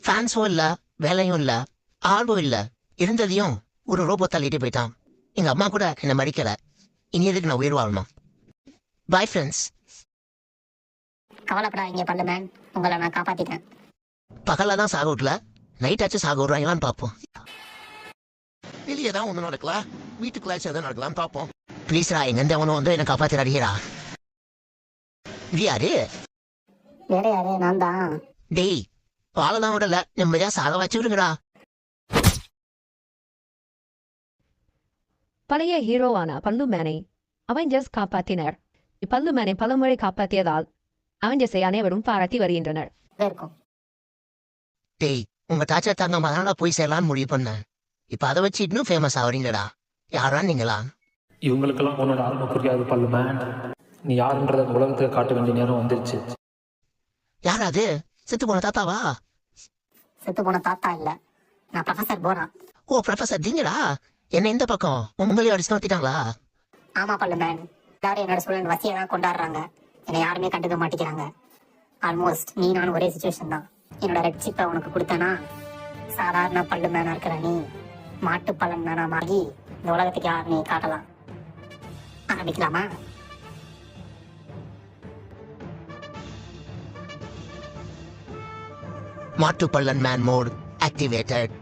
ஃபேன்ஸும் இல்ல, வேலையும் இல்ல, ஆர்வம் இல்ல. இருந்ததையும் ஒரு ரோபோ தள்ளிட்டு போயிட்டான். எங்க அம்மா கூட என்னை மடிக்கல. இனி எதுக்கு நான் உயிர் வாழணும்? Bye friends. கவலைப்படாதீங்க பல்லு மேன், உங்களை நான் காப்பாத்திட்டேன். பகல்ல தான் சாக விடல, நைட் ஆச்சு சாக விடுறாங்களான்னு பார்ப்போம். வெளியே தான் ஒன்றும் நடக்கல, வீட்டுக்குள்ளாச்சும் எதாவது நடக்கலான்னு பார்ப்போம். ப்ளீஸ்ரா, எங்கேருந்து அவனும் வந்து என்னை காப்பாத்திராடிக்கிறா. இது யாரு? வேற யாரு? நான் தான். டேய், வாழலாம் விடல, நிம்மதியா சாக வச்சு விடுங்கடா. பழைய ஹீரோவான பல்லு மேனை அவெஞ்சர்ஸ் காப்பாற்றினர். இப்பல்லு மேனை பலமுறை காப்பாற்றியதால் அவெஞ்சர்ஸை அனைவரும் பாராட்டி வருகின்றனர். இருக்கும். டேய், உங்க தாச்சா தாங்க மதனால போய் சேரலான்னு முடிவு பண்ணேன். இப்ப அதை வச்சு இன்னும் ஃபேமஸ் ஆகுறீங்களடா. யாரா நீங்களா? இவங்களுக்கெல்லாம் உன்னோட ஆர்மை புரியாது பல்லு மேன். நீ யாருன்றத உலகத்துக்கு காட்ட வேண்டிய நேரம் வந்துருச்சு. யாராது? செத்து போன தாத்தாவா? செத்து போன தாத்தா இல்ல, நான் ப்ரொஃபசர் போரா. ஓ, ப்ரொஃபசர் நீங்களா? என்ன இந்த பக்கம் உங்களையும் அடிச்சு நடத்திட்டாங்களா? ஆமா பல்லு மேன், எல்லாரும் என்னோட ஸ்டூடெண்ட் வசியை தான் கொண்டாடுறாங்க. என்னை யாருமே கண்டுக்க மாட்டேங்கிறாங்க. ஆல்மோஸ்ட் நீ நானும் ஒரே சுச்சுவேஷன் தான். என்னோட ரெட் சிப்பை உனக்கு கொடுத்தனா, சாதாரண பல்லு மேனா இருக்கிற நீ மாட்டு பல்லன் மேனா மாறி இந்த உலகத்துக்கு யார் நீ காட்டலாம். ஆரம்பிக்கலாமா? மாட்டு பள்ளன் மேன் மோட் ஆக்டிவேட்டட்.